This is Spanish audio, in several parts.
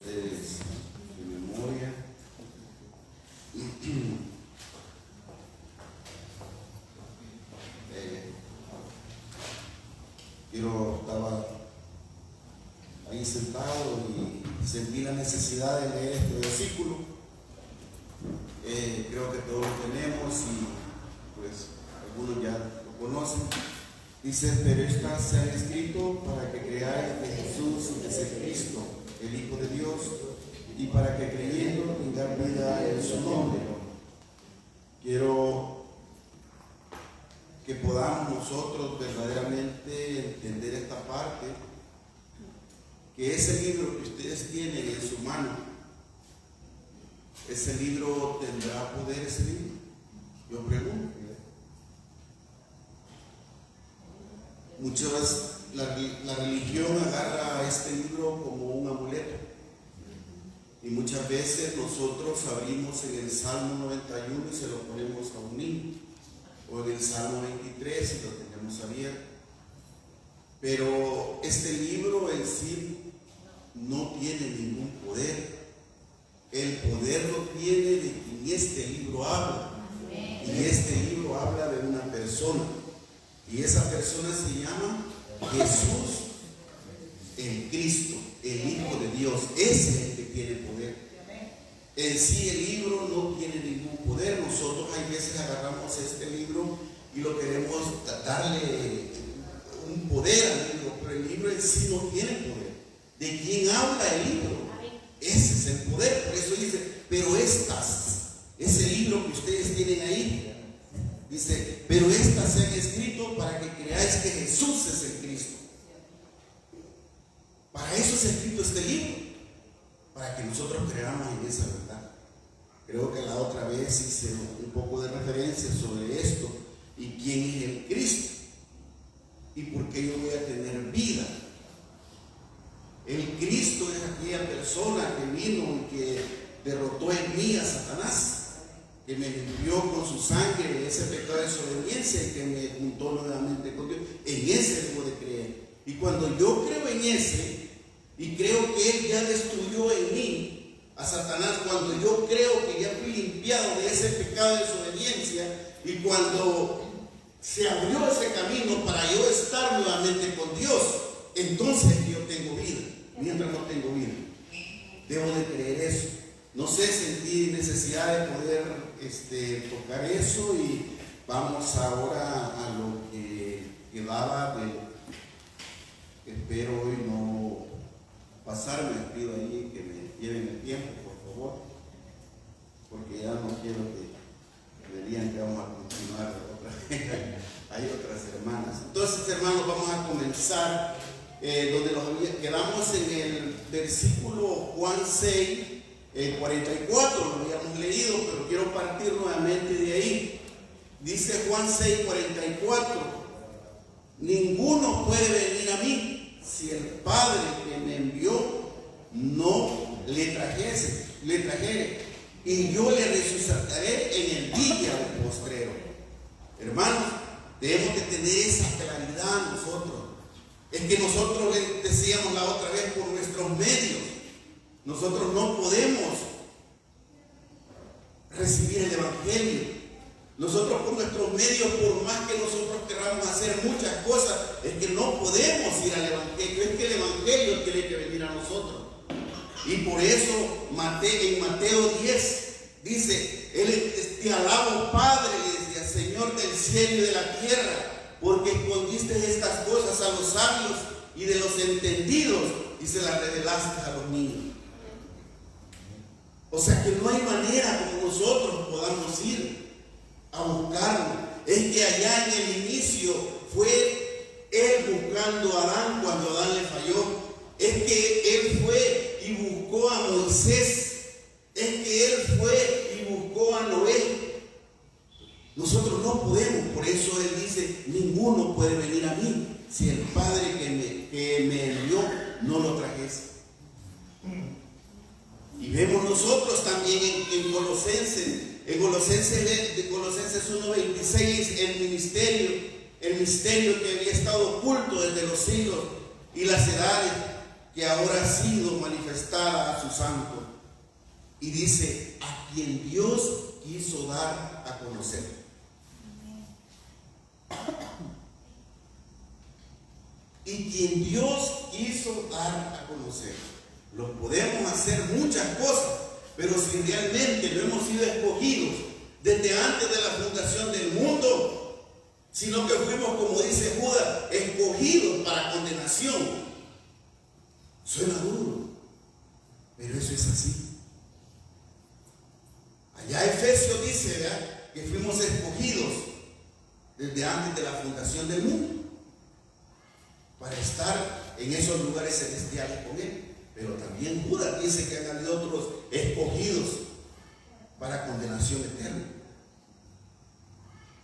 de memoria. Estaba ahí sentado y sentí la necesidad de leer este versículo. Creo que todos lo tenemos y pues algunos ya lo conocen. Dice: pero estas se han escrito para que creáis que Jesús es el Cristo, el Hijo de Dios, y para que creyendo tengáis vida en su nombre. Quiero que podamos nosotros verdaderamente entender esta parte, que ese libro que ustedes tienen en su mano, ese libro tendrá poder, ese libro. Yo pregunto. La religión agarra a este libro como un amuleto, y muchas veces nosotros abrimos en el Salmo 91 y se lo ponemos a un niño, o en el Salmo 23 y lo tenemos abierto. Pero este libro en sí no tiene ningún poder. El poder lo tiene de quien este libro habla. Y este libro habla de una persona, y esa persona se llama Jesús el Cristo, el Hijo de Dios. Ese es el que tiene poder. En sí el libro no tiene ningún poder. Nosotros hay veces agarramos este libro y lo queremos darle un poder al libro, pero el libro en sí no tiene poder. ¿De quién habla el libro? Ese es el poder. Por eso dice: pero ese libro que ustedes tienen ahí, dice: pero estas se han escrito para que creáis que Jesús es el Cristo. Para eso se ha escrito este libro, para que nosotros creamos en esa verdad. Creo que la otra vez hice un poco de referencia sobre esto, y quién es el Cristo, y por qué yo voy a tener vida. El Cristo es aquella persona que vino y que derrotó en mí a Satanás, que me limpió con su sangre ese pecado de desobediencia y que me juntó nuevamente con Dios. En ese debo de creer. Y cuando yo creo en ese, y creo que Él ya destruyó en mí a Satanás, cuando yo creo que ya fui limpiado de ese pecado de desobediencia, y cuando se abrió ese camino para yo estar nuevamente con Dios, entonces yo tengo vida. Mientras no tengo vida, debo de creer eso. No sé, sentí necesidad de poder tocar eso, y vamos ahora a lo que quedaba espero hoy no pasarme. Les pido ahí que me lleven el tiempo, por favor, porque ya no quiero que me digan que vamos a continuar otra vez. Hay otras hermanas. Entonces, hermanos, vamos a comenzar donde nos quedamos en el versículo Juan 6, 44, lo habíamos leído, pero quiero partir nuevamente de ahí. Dice Juan 6, 44: ninguno puede venir a mí si el Padre que me envió no le trajere, y yo le resucitaré en el día del postrero. Hermanos, debemos de tener esa claridad nosotros. Es que nosotros le decíamos la otra vez, por nuestros medios, nosotros no podemos recibir el Evangelio. Nosotros con nuestros medios, por más que nosotros queramos hacer muchas cosas, es que no podemos ir al Evangelio. Es que el Evangelio tiene que venir a nosotros. Y por eso en Mateo 10 dice: te alabo, Padre, le decía, Señor del cielo y de la tierra, porque escondiste estas cosas a los sabios y de los entendidos y se las revelaste a los niños. O sea que no hay manera como nosotros podamos ir a buscarlo. Es que allá en el inicio fue Él buscando a Adán cuando Adán le falló. Es que Él fue y buscó a Moisés. Es que Él fue y buscó a Noé. Nosotros no podemos. Por eso Él dice: ninguno puede venir a mí si el Padre que me envió no lo trajese. Y vemos nosotros también en Colosenses 1:26, el misterio que había estado oculto desde los siglos y las edades, que ahora ha sido manifestada a su santo. Y dice, a quien Dios quiso dar a conocer. Y quien Dios quiso dar a conocer. Lo podemos hacer muchas cosas, pero si realmente no hemos sido escogidos desde antes de la fundación del mundo, sino que fuimos, como dice Judas, escogidos para condenación. Suena duro, pero eso es así. Allá Efesios dice, ¿verdad?, que fuimos escogidos desde antes de la fundación del mundo para estar en esos lugares celestiales con Él. Pero también Judas dice que han habido otros escogidos para condenación eterna.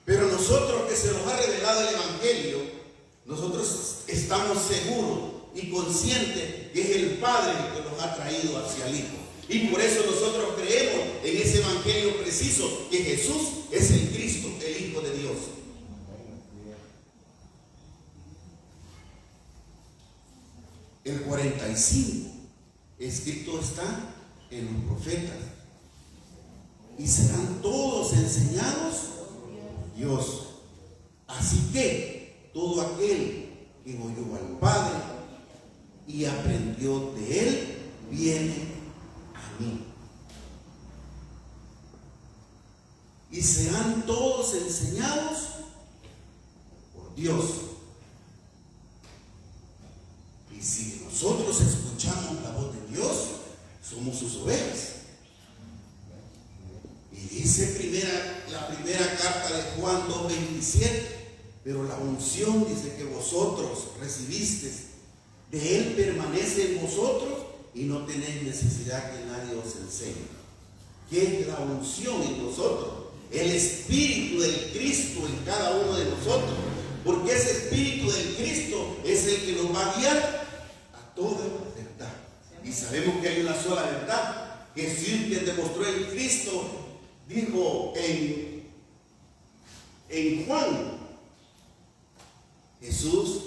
Pero nosotros, que se nos ha revelado el Evangelio, nosotros estamos seguros y conscientes que es el Padre el que nos ha traído hacia el Hijo. Y por eso nosotros creemos en ese Evangelio preciso, que Jesús es el Cristo, el Hijo de Dios. El 45, escrito está en los profetas, y serán todos enseñados Dios. Así que todo aquel que oyó al Padre y aprendió de Él, viene a mí. Y serán todos enseñados por Dios. Y si nosotros escuchamos la voz de Dios, somos sus ovejas. Y dice la primera carta de Juan 2:27, pero la unción, dice, que vosotros recibisteis, de Él permanece en vosotros y no tenéis necesidad que nadie os enseñe. ¿Qué es la unción en nosotros? El Espíritu del Cristo en cada uno de nosotros. Porque ese Espíritu del Cristo es el que nos va a guiar a toda verdad. Y sabemos que hay una sola verdad, que sí, que demostró el Cristo. Dijo en Juan, Jesús,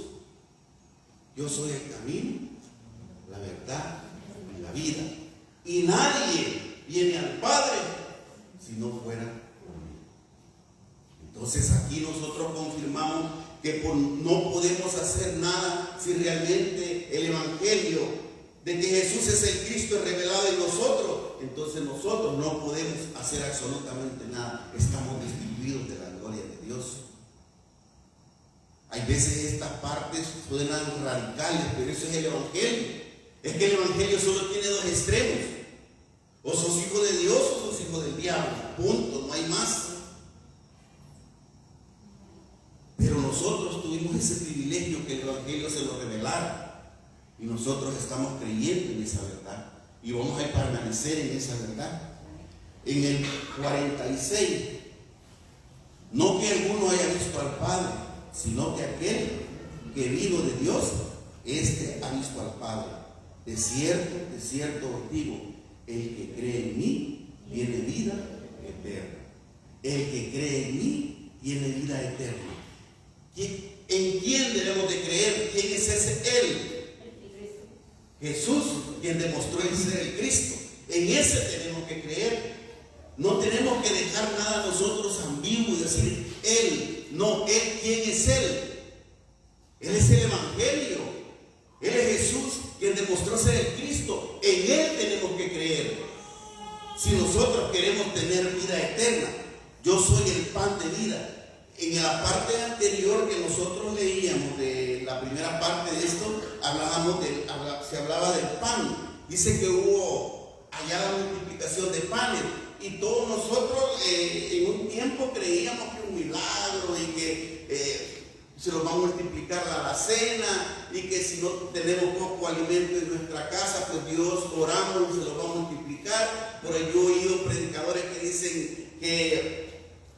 yo soy el camino, la verdad y la vida. Y nadie viene al Padre si no fuera por mí. Entonces aquí nosotros confirmamos que no podemos hacer nada si realmente el Evangelio de que Jesús es el Cristo revelado en nosotros. Entonces nosotros no podemos hacer absolutamente nada. Estamos destituidos de la gloria de Dios. Hay veces estas partes suenan radicales, pero eso es el Evangelio. Es que el Evangelio solo tiene dos extremos. O sos hijo de Dios o sos hijo del diablo. Punto, no hay más. Pero nosotros tuvimos ese privilegio que el Evangelio se lo revelara. Y nosotros estamos creyendo en esa verdad. Y vamos a permanecer en esa verdad. En el 46, no que alguno haya visto al Padre, sino que aquel que vino de Dios, este ha visto al Padre. De cierto os digo, el que cree en mí tiene vida eterna. El que cree en mí tiene vida eterna. ¿En quién debemos de creer? ¿Quién es ese Él? Jesús, quien demostró el ser el Cristo. En ese tenemos que creer. No tenemos que dejar nada nosotros ambiguo y decir Él. No, Él, ¿quién es Él? Él es el Evangelio. Él es Jesús, quien demostró ser el Cristo. En Él tenemos que creer. Si nosotros queremos tener vida eterna, yo soy el pan de vida. En la parte anterior que nosotros leíamos, de la primera parte de esto, se hablaba del pan. Dice que hubo allá la multiplicación de panes. Y todos nosotros en un tiempo creíamos que un milagro y que se nos va a multiplicar la alacena y que si no tenemos poco alimento en nuestra casa, pues Dios, oramos y se nos va a multiplicar. Por ahí yo he oído predicadores que dicen que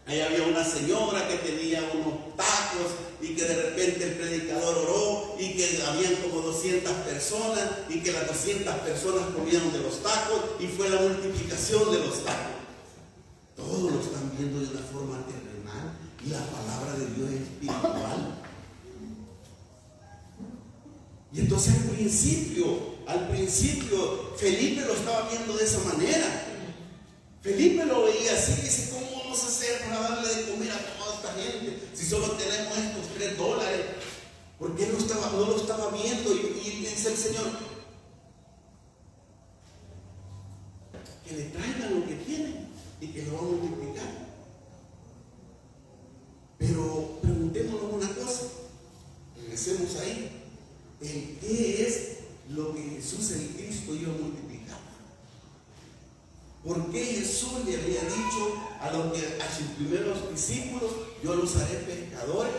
ahí había una señora que tenía unos tacos y que de repente el predicador oró y que habían como 200 personas y que las 200 personas comieron de los tacos y fue la multiplicación de los tacos. Todos lo están viendo de una forma terrenal y la palabra de Dios es espiritual. Y entonces al principio, Felipe lo estaba viendo de esa manera. Felipe lo veía así, dice, ¿cómo vamos a hacer para darle de comer a toda esta gente si solo tenemos estos $3? Porque él no lo estaba viendo y dice el Señor, que le traigan lo que tienen y que lo van a multiplicar. Pero preguntémonos una cosa, regresemos ahí, ¿en qué es lo que Jesús el Cristo iba a multiplicar? ¿Por qué Jesús le había dicho a sus primeros discípulos, yo los haré pescadores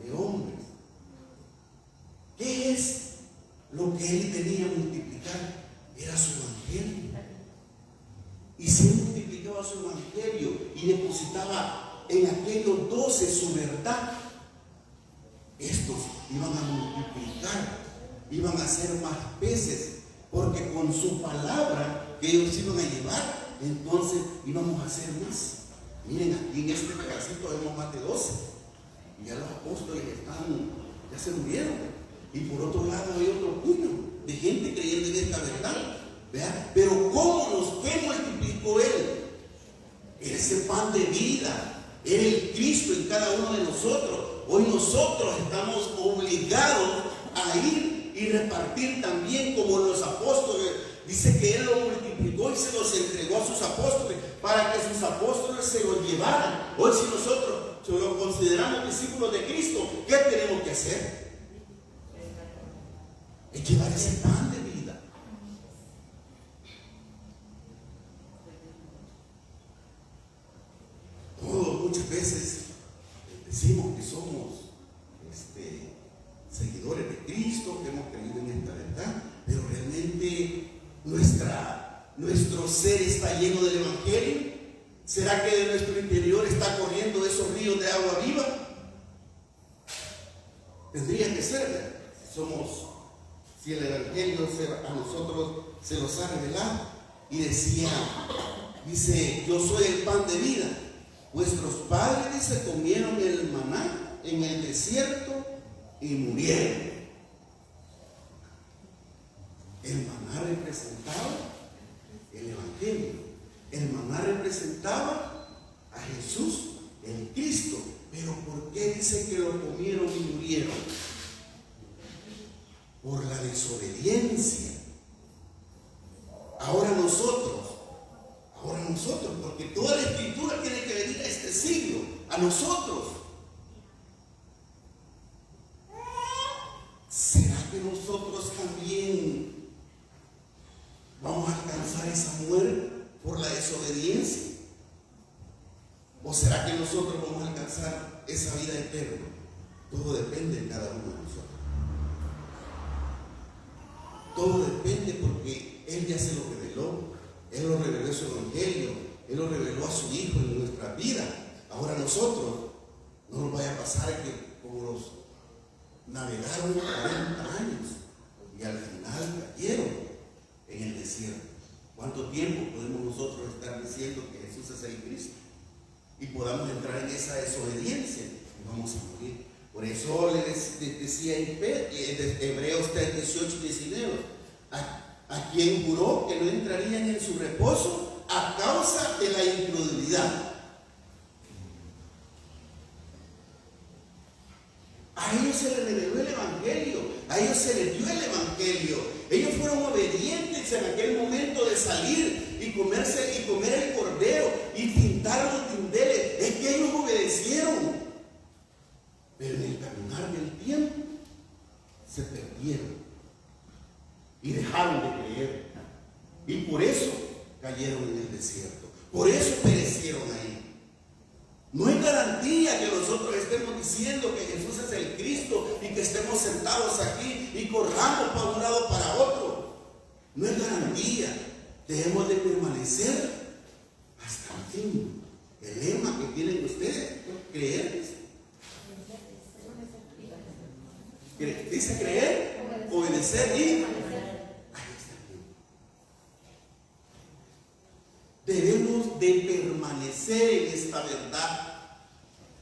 de hombres? ¿Qué es lo que él tenía a multiplicar? Era su evangelio. Y si él multiplicaba su evangelio y depositaba en aquellos 12 su verdad, estos iban a multiplicar, iban a ser más peces, porque con su palabra que ellos iban a llevar, entonces íbamos a hacer más. Miren, aquí en este pedacito vemos más de 12, y ya los apóstoles ya se murieron. Y por otro lado hay otro puño de gente creyendo en esta verdad. ¿Verdad? Pero ¿qué multiplicó él? Ese pan de vida, era el Cristo en cada uno de nosotros. Hoy nosotros estamos obligados a ir y repartir también como los apóstoles. Dice que él lo multiplicó y se los entregó a sus apóstoles para que sus apóstoles se los llevaran. Hoy si nosotros lo consideramos discípulos de Cristo, ¿qué tenemos que hacer? Es llevar ese pan de vida. Todos muchas veces decimos que somos seguidores de Cristo, que hemos creído en esta verdad, pero realmente nuestro ser está lleno del Evangelio. ¿Será que de nuestro interior está corriendo esos ríos de agua viva? Tendría que ser. Si el Evangelio a nosotros se nos ha revelado. Y dice, yo soy el pan de vida. Vuestros padres, dice, comieron el maná en el desierto y murieron. El maná representaba el Evangelio. El maná representaba a Jesús, el Cristo. Pero ¿por qué dice que lo comieron y murieron? Por la desobediencia. Ahora nosotros, porque toda la escritura tiene que venir a este siglo, a nosotros. ¿Será que nosotros también vamos a alcanzar esa muerte por la desobediencia? ¿O será que nosotros vamos a alcanzar esa vida eterna? Todo depende de cada uno de nosotros. Todo depende porque Él ya se lo reveló. Él lo reveló en su evangelio. Él lo reveló a su Hijo en nuestra vida. Ahora nosotros, no nos vaya a pasar que como los navegaron 40 años y al final cayeron en el desierto. ¿Cuánto tiempo podemos nosotros estar diciendo que Jesús es el Cristo? Y podamos entrar en esa desobediencia y vamos a morir. Por eso les decía en Hebreos 3, 18 y 19, a quien juró que no entrarían en su reposo a causa de la incredulidad. A ellos se les reveló el Evangelio, a ellos se les dio el Evangelio. Ellos fueron obedientes en aquel momento de salir y comer el cordero y pintar los dinteles. Es que ellos obedecieron. Pero en el caminar del tiempo se perdieron y dejaron de creer. Y por eso cayeron en el desierto. Por eso perecieron ahí. No hay garantía que nosotros estemos diciendo que Jesús es el Cristo y que estemos sentados aquí y corramos para un lado para otro. No hay garantía. Debemos de permanecer hasta el fin. El lema que tienen ustedes, creer. Dice creer, obedecer y debemos de permanecer en esta verdad.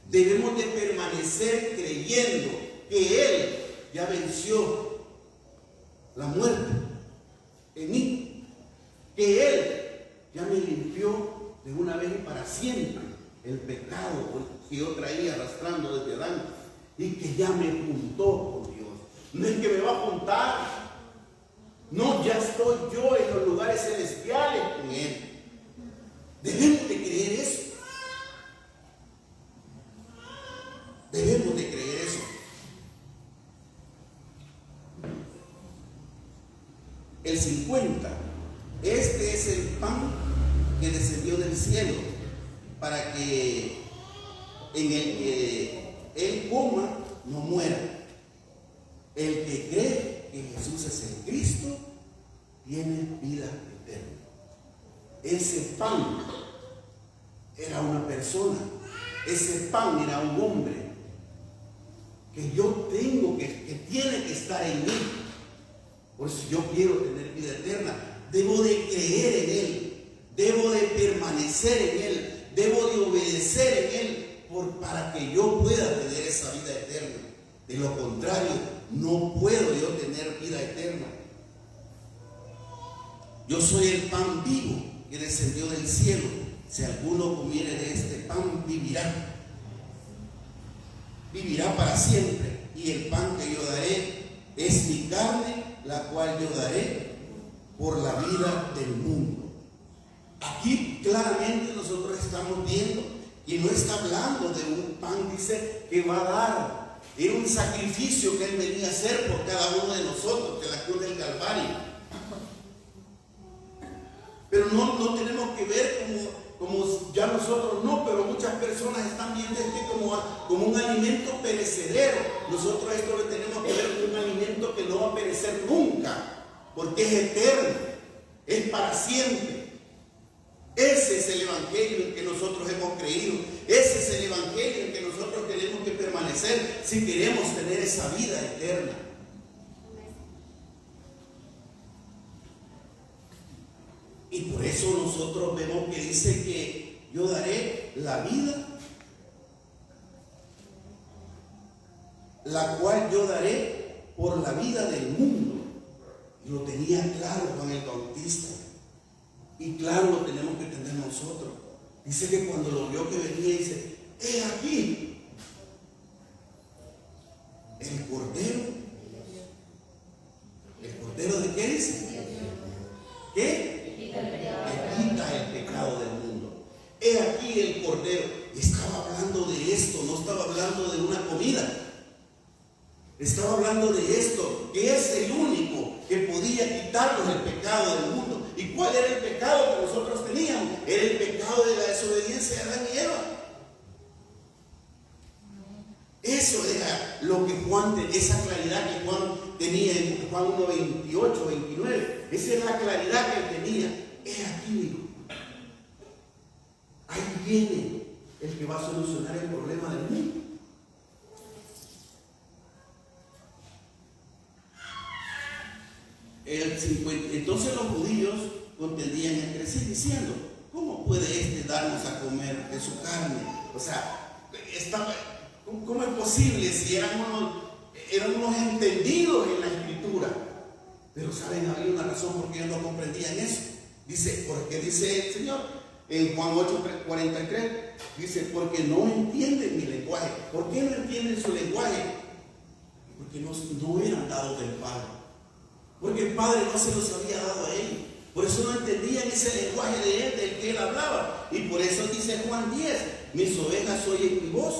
Debemos de permanecer creyendo que Él ya venció la muerte en mí, que Él ya me limpió de una vez y para siempre el pecado que yo traía arrastrando desde Adán, y que ya me juntó con Dios. No es que me va a juntar, no, ya estoy yo en los lugares celestiales con Él. Debemos de creer eso. Debemos de creer eso. El 50. Este es el pan que descendió del cielo, para que en el que Él coma no muera. El que cree que Jesús es el Cristo tiene vida eterna. Ese pan era una persona, ese pan era un hombre que yo tengo, que tiene que estar en mí. Por eso yo quiero tener vida eterna. Debo de creer en Él, debo de permanecer en Él, debo de obedecer en Él para que yo pueda tener esa vida eterna. De lo contrario, no puedo yo tener vida eterna. Yo soy el pan vivo que descendió del cielo. Si alguno comiere de este pan, vivirá. Vivirá para siempre. Y el pan que yo daré es mi carne, la cual yo daré por la vida del mundo. Aquí claramente nosotros estamos viendo que no está hablando de un pan, dice, que va a dar. Era un sacrificio que Él venía a hacer por cada uno de nosotros, que la cruz del Calvario. Pero no tenemos que ver como ya nosotros no, pero muchas personas están viendo como un alimento perecedero. Nosotros esto lo tenemos que ver como un alimento que no va a perecer nunca, porque es eterno, es para siempre. Ese es el evangelio en que nosotros hemos creído. Ese es el evangelio en que nosotros tenemos que permanecer si queremos tener esa vida eterna. Y por eso nosotros vemos que dice que yo daré la vida, la cual yo daré por la vida del mundo. Y lo tenía claro Juan el Bautista. Y claro, lo tenemos que tener nosotros. Dice que cuando lo vio que venía, dice, he aquí el Cordero. ¿El Cordero de qué dice? ¿Qué? Que quita el pecado del mundo. He aquí el Cordero. Estaba hablando de esto, no estaba hablando de una comida. Estaba hablando de esto, que es el único que podía quitarnos el pecado del mundo. ¿Y cuál era el pecado que nosotros teníamos? Era el pecado de la desobediencia de Adán y Eva. Eso era lo que Juan, esa claridad que Juan tenía en Juan 1, 28, 29. Esa es la claridad que él tenía. He aquí, dijo. Ahí viene el que va a solucionar el problema del mundo. Entonces los judíos contendían entre sí diciendo, ¿cómo puede darnos a comer de su carne? O sea, ¿cómo es posible si eran unos entendidos en la escritura? Pero saben, había una razón por qué ellos no comprendían eso. Porque dice el Señor en Juan 8:43, dice, porque no entienden mi lenguaje. ¿Por qué no entienden su lenguaje? Porque no eran dados del Padre. Porque el Padre no se los había dado a Él. Por eso no entendían ese lenguaje de Él, del que Él hablaba. Y por eso dice Juan 10, mis ovejas oyen mi voz,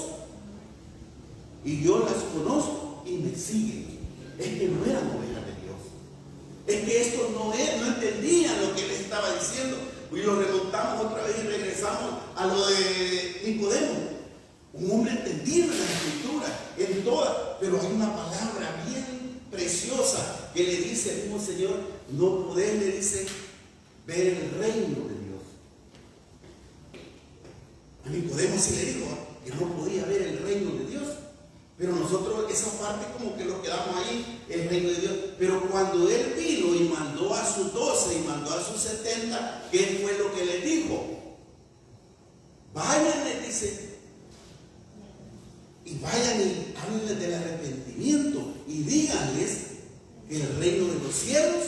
y yo las conozco y me siguen. Es que no eran ovejas de Dios. Es que estos no entendían lo que Él estaba diciendo. Y lo remontamos otra vez y regresamos a lo de Nicodemo. Un hombre entendido en la escritura, en toda, pero hay una palabra bien preciosa que le dice al mismo Señor, no podés, le dice, ver el reino de Dios. A Nicodemo sí le dijo que no podía ver el reino de Dios, pero nosotros esa parte como que lo quedamos ahí, el reino de Dios. Pero cuando Él vino y mandó a sus 12 y mandó a sus 70, ¿qué fue lo que les dijo? Vayan, les dice, y vayan y háblenles del arrepentimiento y díganles que el reino de los cielos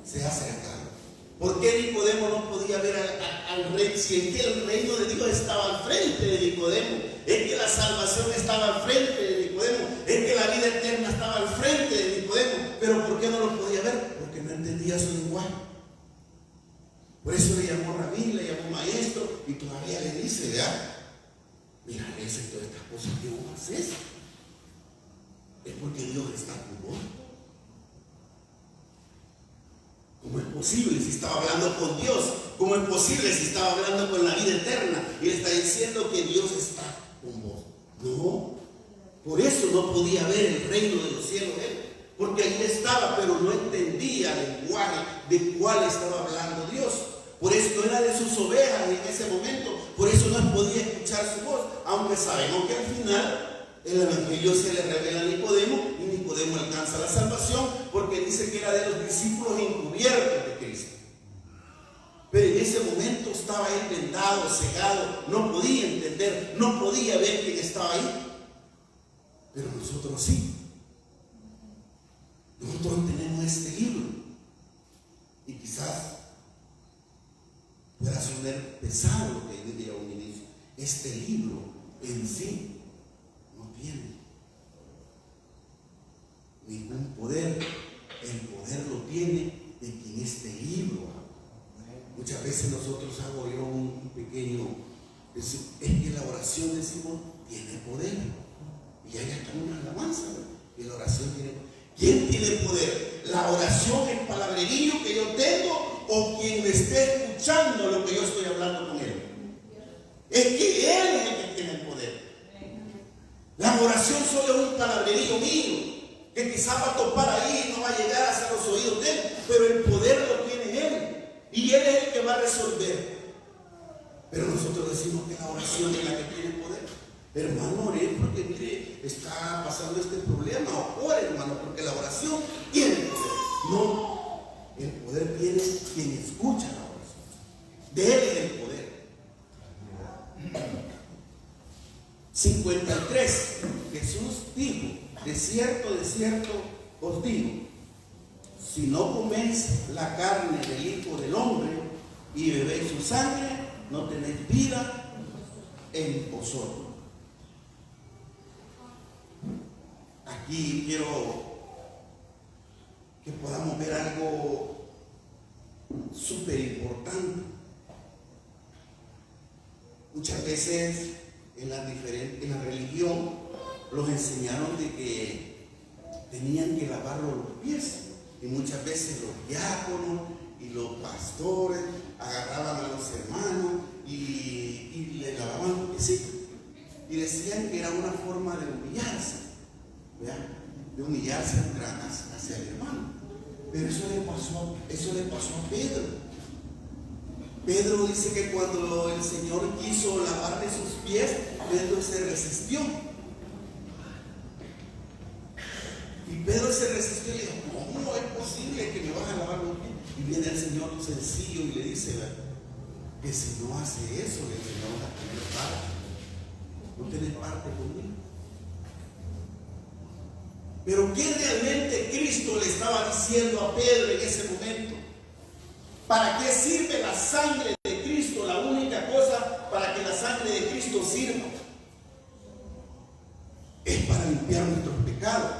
se ha acercado. ¿Por qué Nicodemo no podía ver al rey? Si es que el reino de Dios estaba al frente de Nicodemo, es que la salvación estaba al frente de Nicodemo, es que la vida eterna estaba al frente de Nicodemo, pero ¿por qué no lo podía ver? Porque no entendía su lenguaje. Por eso le llamó rabí, le llamó maestro, y todavía le dice, vea, mira eso y todas estas cosas que vos haces, es porque Dios está con vos. ¿Cómo es posible si estaba hablando con Dios? ¿Cómo es posible si estaba hablando con la vida eterna? Y le está diciendo que Dios está con vos. No, por eso no podía ver el reino de los cielos él, porque ahí estaba, pero no entendía el lenguaje de cuál estaba hablando Dios. Por eso no era de sus ovejas en ese momento, por eso no podía escuchar su voz, aunque sabemos que al final el evangelio se le revela a Nicodemo y Nicodemo alcanza la salvación porque dice que era de los discípulos encubiertos de Cristo. Pero en ese momento estaba él vendado, cegado, no podía entender, no podía ver quién estaba ahí. Pero nosotros sí. Nosotros tenemos este libro y quizás pueda sonar pesado lo que dije a un inicio. Este libro en sí no tiene ningún poder. El poder lo tiene de quien este libro habla. Muchas veces nosotros hago yo un pequeño, es que la oración decimos tiene poder, y hay hasta una alabanza, ¿no? Y la oración tiene poder. ¿Quién tiene poder? ¿La oración, el palabrerío que yo tengo, o quien me esté escuchando lo que yo estoy hablando con él? Es que él es el que tiene el poder. La oración solo es un palabrerío mío, que quizás va a topar ahí y no va a llegar hacia los oídos de él, pero el poder lo tiene él, y él es el que va a resolver. Pero nosotros decimos que la oración es la que tiene poder. Hermano, oré porque mire, está pasando este problema. Ore, hermano, porque la oración tiene poder. No, el poder tiene quien escucha la oración. De él es el poder. 53. Jesús dijo: de cierto os digo, si no coméis la carne del Hijo del Hombre y bebéis su sangre, no tenéis vida en vosotros. Aquí quiero que podamos ver algo súper importante. Muchas veces en la religión los enseñaron de que tenían que lavar los pies, y muchas veces los diáconos y los pastores agarraban a los hermanos y le lavaban los piecitos, y decían que era una forma de humillarse, ¿verdad? De humillarse hacia el hermano. Pero eso le pasó a Pedro. Pedro dice que cuando el Señor quiso lavarle sus pies, Pedro se resistió. Y Pedro se resistió y le dijo: ¿cómo es posible que me vas a lavar los pies? Y viene el Señor sencillo y le dice, ¿verdad?, que si no hace eso, el Señor va a tener parte. No tienes parte conmigo. Pero ¿qué realmente Cristo le estaba diciendo a Pedro en ese momento? ¿Para qué sirve la sangre de Cristo? La única cosa para que la sangre de Cristo sirva es para limpiar nuestros pecados.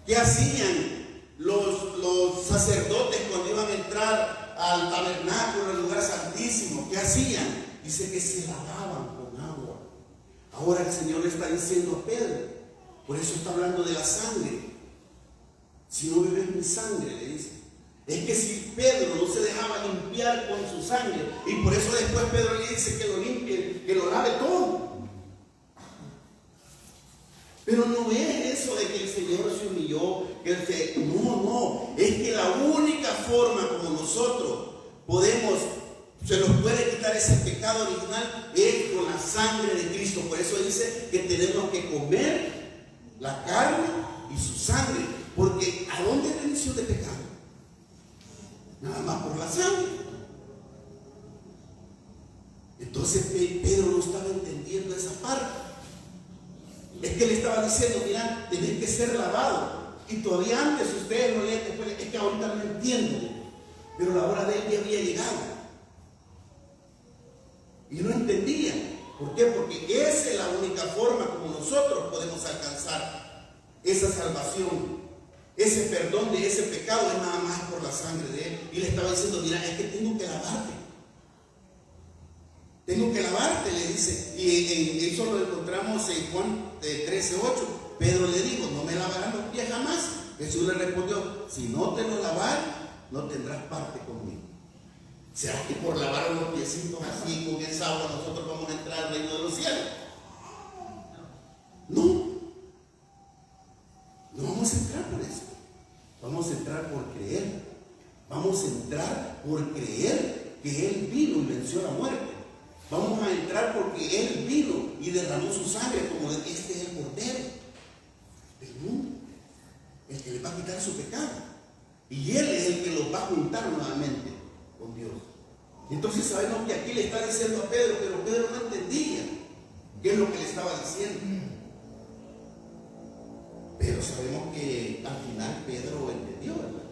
¿Qué hacían los sacerdotes cuando iban a entrar al tabernáculo, al lugar santísimo? ¿Qué hacían? Dice que se lavaban con agua. Ahora el Señor le está diciendo a Pedro, por eso está hablando de la sangre. Si no bebes mi sangre, le dice. Es que si Pedro no se dejaba limpiar con su sangre, y por eso después Pedro le dice que lo limpie, que lo lave todo. Pero no es eso de que el Señor se humilló, no, es que la única forma como nosotros se nos puede quitar ese pecado original es con la sangre de Cristo. Por eso dice que tenemos que comer la carne y su sangre, porque ¿a dónde es remisión de pecado? Nada más por la sangre. Entonces Pedro no estaba entendiendo esa parte. Es que le estaba diciendo: mira, tenés que ser lavado. Y todavía antes, si ustedes lo leen después, es que ahorita no entiendo, pero la hora de él ya había llegado. Y no entendían. ¿Por qué? Porque esa es la única forma como nosotros podemos alcanzar esa salvación. Ese perdón de ese pecado es nada más por la sangre de él. Y le estaba diciendo, mira, es que tengo que lavarte. Tengo que lavarte, le dice. Y eso lo encontramos en Juan 13:8. Pedro le dijo, no me lavarás los pies jamás. Jesús le respondió, si no te lo lavar, no tendrás parte conmigo. ¿Será que por lavar los piecitos así con esa agua nosotros vamos a entrar al reino de los cielos? No. No vamos a entrar por eso. Vamos a entrar por creer. Vamos a entrar por creer que Él vino y venció la muerte. Vamos a entrar porque Él vino y derramó su sangre, como este es el Cordero del mundo, el que le va a quitar su pecado. Y Él es el que los va a juntar nuevamente con Dios. Entonces sabemos que aquí le está diciendo a Pedro, pero Pedro no entendía qué es lo que le estaba diciendo. Pero sabemos que al final Pedro entendió, ¿verdad?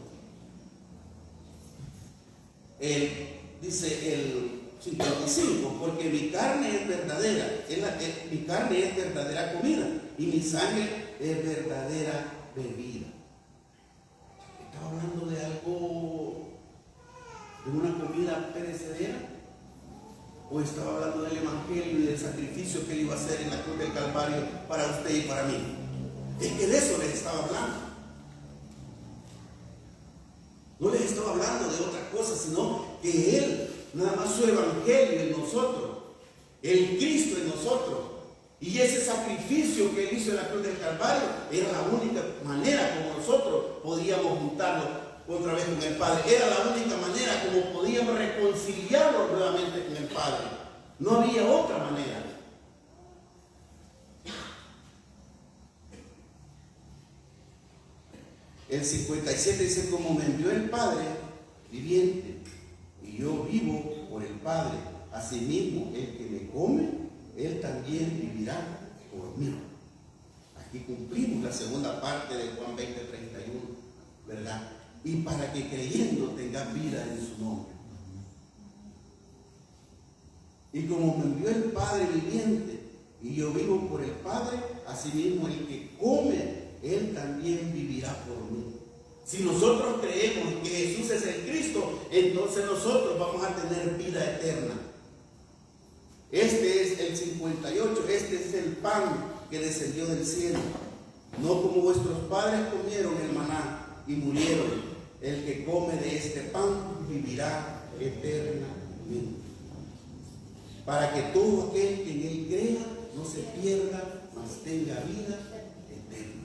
Él dice el 55, porque mi carne es verdadera, mi carne es verdadera comida y mi sangre es verdadera bebida. ¿Estaba hablando de algo, de una comida perecedera? ¿O estaba hablando del evangelio y del sacrificio que él iba a hacer en la cruz del Calvario para usted y para mí? Es que de eso les estaba hablando. No les estaba hablando de otra cosa, sino que Él, nada más su evangelio en nosotros, el Cristo en nosotros, y ese sacrificio que Él hizo en la cruz del Calvario, era la única manera como nosotros podíamos juntarnos otra vez con el Padre. Era la única manera como podíamos reconciliarnos nuevamente con el Padre. No había otra manera. El 57 dice, como me envió el Padre viviente, y yo vivo por el Padre, asimismo el que me come, él también vivirá por mí. Aquí cumplimos la segunda parte de Juan 20:31, ¿verdad? Y para que creyendo tenga vida en su nombre. Y como me envió el Padre viviente, y yo vivo por el Padre, asimismo el que come, Él también vivirá por mí. Si nosotros creemos que Jesús es el Cristo, entonces nosotros vamos a tener vida eterna. Este es el 58, este es el pan que descendió del cielo. No como vuestros padres comieron el maná y murieron. El que come de este pan vivirá eternamente. Para que todo aquel que en Él crea no se pierda, mas tenga vida eterna.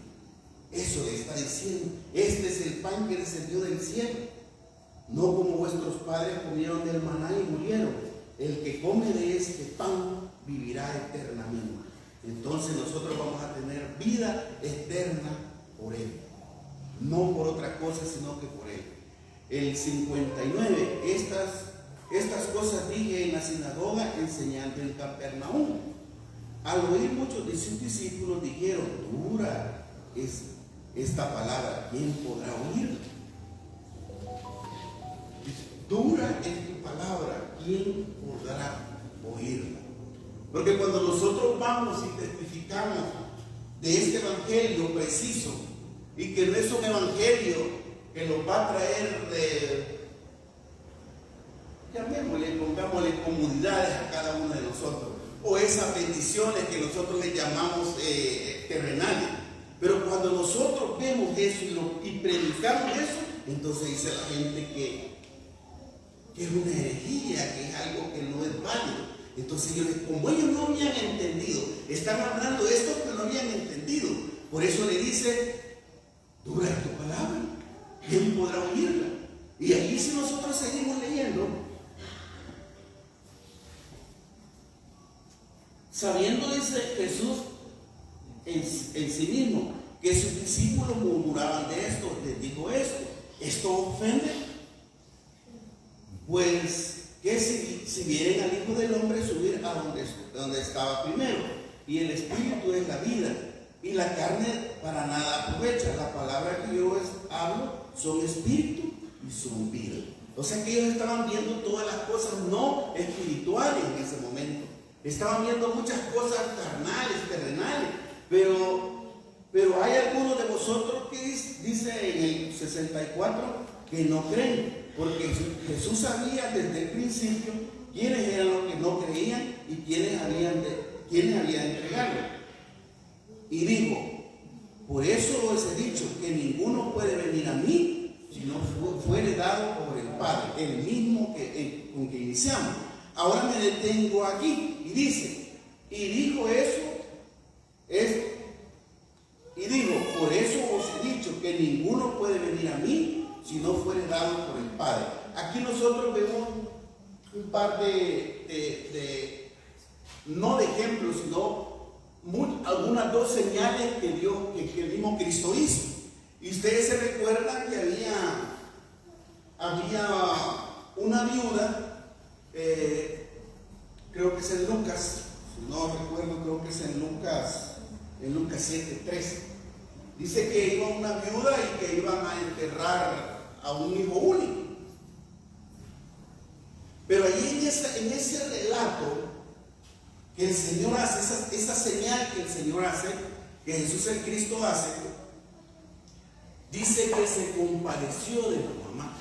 Eso le está diciendo. Este es el pan que descendió del cielo. No como vuestros padres comieron del maná y murieron. El que come de este pan vivirá eternamente. Entonces nosotros vamos a tener vida eterna por Él. No por otra cosa, sino que por Él. El 59. Estas cosas dije en la sinagoga enseñando en Capernaum. Al oír muchos de sus discípulos dijeron, dura es esta palabra, ¿quién podrá oírla? Dura es tu palabra, ¿quién podrá oírla? Porque cuando nosotros vamos y testificamos de este evangelio preciso, y que no es un evangelio que nos va a traer llamémosle, pongámosle comodidades a cada uno de nosotros, o esas bendiciones que nosotros le llamamos terrenales. Pero cuando nosotros vemos eso y predicamos eso, entonces dice la gente que es una herejía, que es algo que no es válido. Entonces como ellos no habían entendido, están hablando de esto que no habían entendido. Por eso le dice, dura es tu palabra, ¿quién podrá oírla? Y aquí si nosotros seguimos leyendo, sabiendo, dice Jesús en sí mismo, que sus discípulos murmuraban de esto, les dijo ¿esto ofende? Pues que si vienen al Hijo del Hombre subir a donde estaba primero, y el Espíritu es la vida, y la carne para nada aprovecha. La palabra que yo hablo son espíritu y son vida. O sea que ellos estaban viendo todas las cosas no espirituales en ese momento. Estaban viendo muchas cosas carnales, terrenales, pero hay algunos de vosotros que dice en el 64 que no creen, porque Jesús sabía desde el principio quiénes eran los que no creían y quiénes habían de entregarlo. Y dijo: por eso os he dicho que ninguno puede venir a mí si no fuere dado por el Padre, el mismo con que iniciamos. Ahora me detengo aquí y dice, y dijo: por eso os he dicho que ninguno puede venir a mí si no fuere dado por el Padre. Aquí nosotros vemos un par no de ejemplos, sino algunas dos señales que el mismo Cristo hizo. Y ustedes se recuerdan que había una viuda, creo que es en Lucas, si no recuerdo, creo que es en Lucas 7:3. Dice que iba una viuda y que iban a enterrar a un hijo único. Pero ahí en ese relato que el Señor hace, esa señal que el Señor hace, que Jesús el Cristo hace, dice que se compadeció de la mamá.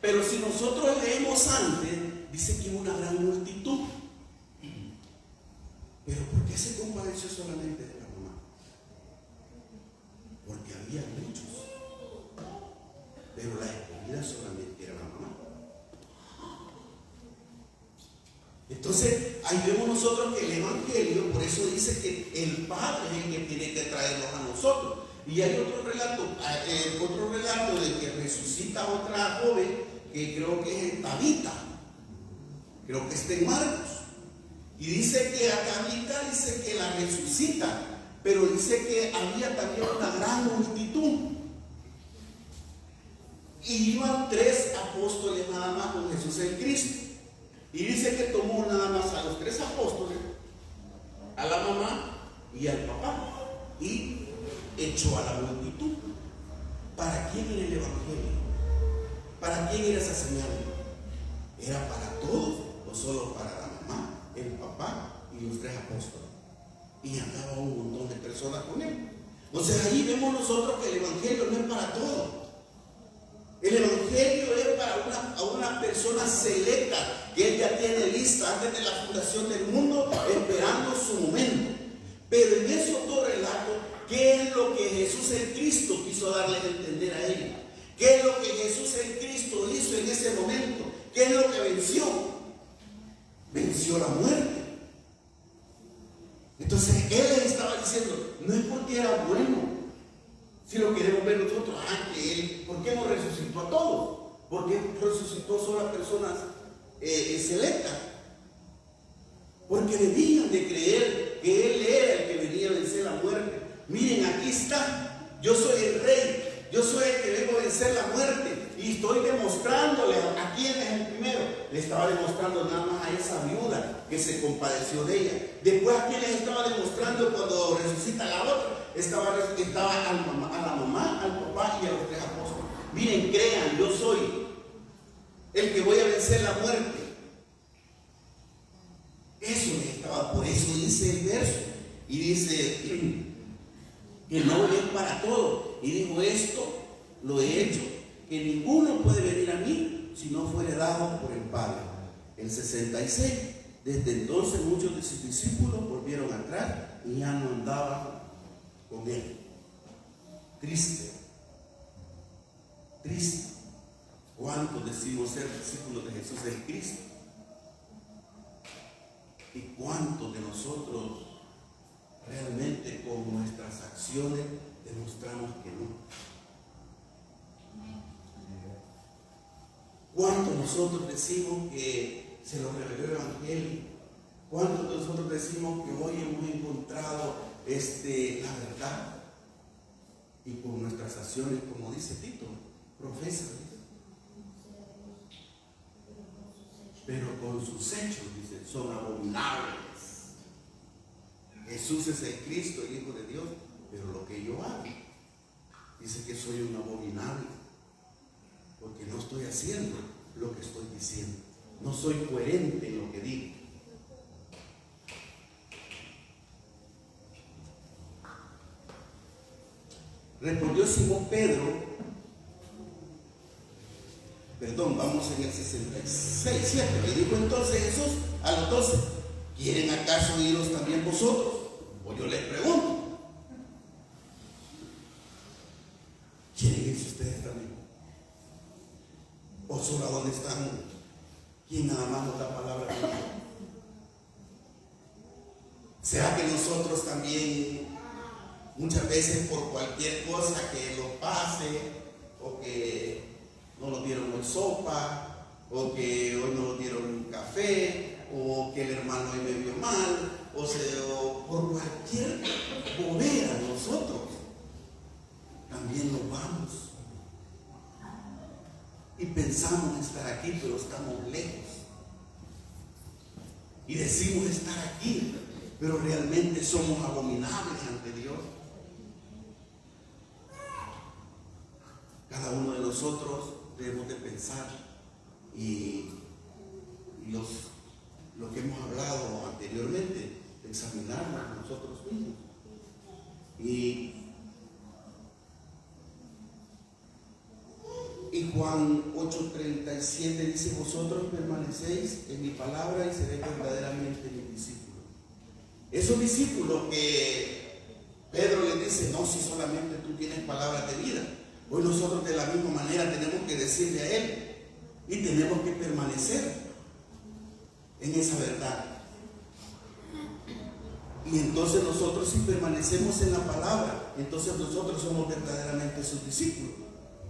Pero si nosotros leemos antes, dice que hubo una gran multitud. Pero ¿por qué se compadeció solamente de la mamá? Porque había muchos, pero la escogida solamente era la mamá. Entonces, ahí vemos nosotros que el Evangelio, por eso dice que el Padre es el que tiene que traernos a nosotros. Y hay otro relato de que resucita a otra joven, que creo que es Tabita, creo que está en Marcos. Y dice que a Tabita dice que la resucita, pero dice que había también una gran multitud. Y iban 3 apóstoles nada más con Jesús el Cristo. Y dice que tomó nada más a los 3 apóstoles, a la mamá y al papá, y echó a la multitud. ¿Para quién era el Evangelio? ¿Para quién era esa señal? ¿Era para todos o solo para la mamá, el papá y los 3 apóstoles? Y andaba un montón de personas con él. O sea, ahí vemos nosotros que el Evangelio no es para todos. El Evangelio es para una persona selecta que él ya tiene lista antes de la fundación del mundo, esperando su momento. Pero en esos 2 relatos, ¿qué es lo que Jesús el Cristo quiso darles a entender a ellos? ¿Qué es lo que Jesús el Cristo hizo en ese momento? ¿Qué es lo que venció? Venció la muerte. Entonces él les estaba diciendo, no es porque era bueno. Si lo queremos ver nosotros, que él, ¿por qué no resucitó a todos? ¿Por qué resucitó solo a personas selectas? Porque debían de creer que él era el que venía a vencer la muerte. Miren, aquí está, yo soy el rey, yo soy el que vengo a vencer la muerte. Y estoy demostrándole a quién es el primero. Le estaba demostrando nada más a esa viuda que se compadeció de ella. Después, ¿a quién les estaba demostrando cuando resucita la otra? Estaba a la mamá, al papá y a los 3 apóstoles. Miren, crean, yo soy el que voy a vencer la muerte. Eso les estaba, por eso dice el verso. Y dice que no es para todo. Y dijo, esto lo he hecho, que ninguno puede venir a mí si no fuere dado por el Padre. El 66, desde entonces muchos de sus discípulos volvieron atrás y ya no andaban con él. Triste. ¿Cuántos decimos ser discípulos de Jesús el Cristo? ¿Y cuántos de nosotros realmente con nuestras acciones demostramos que no? ¿Cuántos nosotros decimos que se nos reveló el Evangelio? ¿Cuántos de nosotros decimos que hoy hemos encontrado la verdad? Y con nuestras acciones, como dice Tito, profesan. Pero con sus hechos, dice, son abominables. Jesús es el Cristo, el Hijo de Dios, pero lo que yo hago, dice que soy un abominable, porque no estoy haciendo lo que estoy diciendo, no soy coherente en lo que digo. Respondió Simón Pedro, vamos en el 66, ¿cierto? Le dijo entonces Jesús a los 12, ¿quieren acaso iros también vosotros? O yo les pregunto, ¿quieren irse ustedes también? ¿O solo a dónde están? ¿Quién nada más nos da palabra de Dios? ¿Será que nosotros también muchas veces por cualquier cosa que nos pase, o que no nos dieron hoy sopa, o que hoy no nos dieron un café, o que el hermano hoy me vio mal, o por cualquier bobera nosotros también nos vamos y pensamos estar aquí, pero estamos lejos, y decimos estar aquí, pero realmente somos abominables ante Dios? Cada uno de nosotros debemos de pensar y lo que hemos hablado anteriormente, examinarnos nosotros mismos. Y Juan 8:37 dice, vosotros permanecéis en mi palabra y seréis verdaderamente mis discípulos. Esos discípulos que Pedro les dice, no, si solamente tú tienes palabras de vida. Hoy nosotros de la misma manera tenemos que decirle a Él y tenemos que permanecer en esa verdad. Y entonces nosotros, si permanecemos en la palabra, entonces nosotros somos verdaderamente sus discípulos.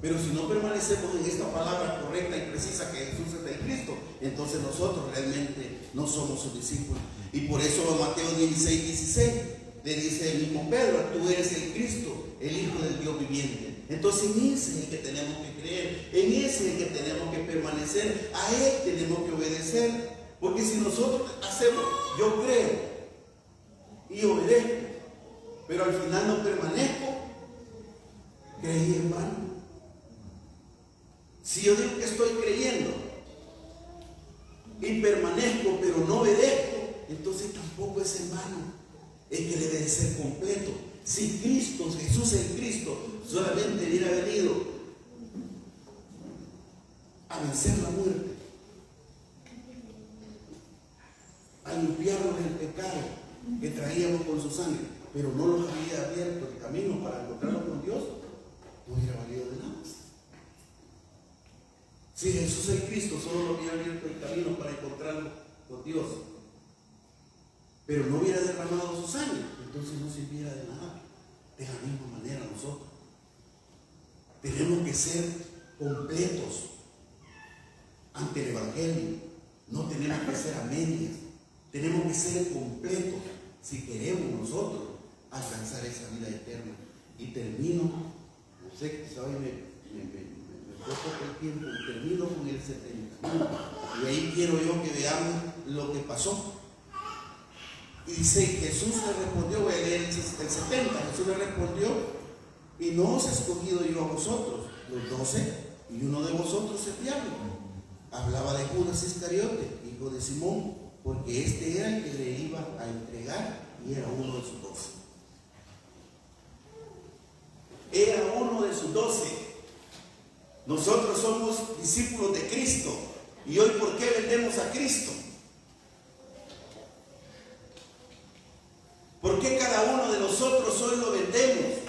Pero si no permanecemos en esta palabra correcta y precisa que Jesús es el Cristo, entonces nosotros realmente no somos sus discípulos. Y por eso Mateo 16:16 le dice el mismo Pedro, tú eres el Cristo, el Hijo del Dios viviente. Entonces en ese es el que tenemos que creer, en ese es el que tenemos que permanecer, a Él tenemos que obedecer. Porque si nosotros hacemos, yo creo y obedezco, pero al final no permanezco, creí en vano. Si yo digo que estoy creyendo y permanezco, pero no obedezco, entonces tampoco es en vano. Es que debe de ser completo. Si Cristo, Jesús el Cristo, solamente hubiera venido a vencer la muerte, a limpiarnos del pecado que traíamos con su sangre, pero no nos había abierto el camino para encontrarnos con Dios, no hubiera valido de nada. Si Jesús el Cristo solo nos hubiera abierto el camino para encontrarnos con Dios, pero no hubiera derramado su sangre, entonces no sirviera de nada. De la misma manera nosotros tenemos que ser completos ante el Evangelio. No tenemos que ser a medias, tenemos que ser completos si queremos nosotros alcanzar esa vida eterna. Y termino, no sé, quizá hoy me fue poco el tiempo, y termino con el 71. Y ahí quiero yo que veamos lo que pasó. Y dice, Jesús le respondió, voy a leer el 70, Jesús le respondió, y no os he escogido yo a vosotros, los 12, y uno de vosotros es diablo. Hablaba de Judas Iscariote, hijo de Simón, porque este era el que le iba a entregar y era uno de sus 12. Era uno de sus 12. Nosotros somos discípulos de Cristo. Y hoy, ¿por qué vendemos a Cristo? ¿Por qué cada uno de nosotros hoy lo vendemos?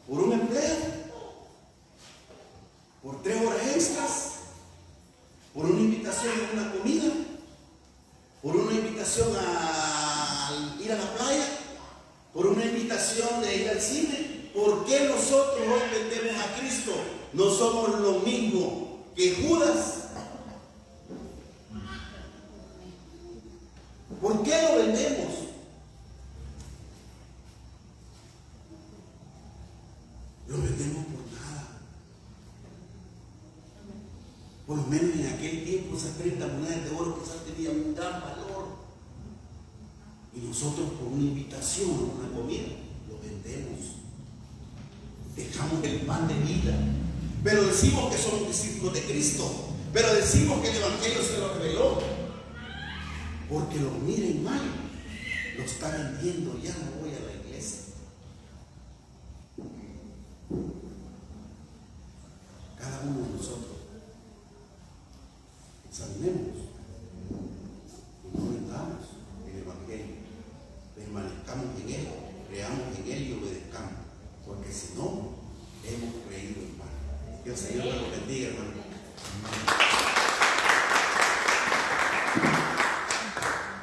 ¿Por un empleo? ¿Por 3 horas extras? ¿Por una invitación a una comida? ¿Por una invitación a ir a la playa? ¿Por una invitación de ir al cine? ¿Por qué nosotros hoy vendemos a Cristo? No somos lo mismo que Judas. ¿Por qué lo vendemos? Lo vendemos por nada. Por lo menos en aquel tiempo esas 30 monedas de oro quizás tenían un gran valor. Y nosotros por una invitación a una comida lo vendemos. Dejamos el pan de vida. Pero decimos que somos discípulos de Cristo. Pero decimos que el Evangelio se lo reveló. Porque lo miren mal. Lo está vendiendo. Ya no voy a la iglesia. Cada uno de nosotros examinemos y no vendamos el Evangelio, permanezcamos en él, creamos en él y obedezcamos, porque si no, hemos creído en vano. Que el Señor me lo bendiga, hermano.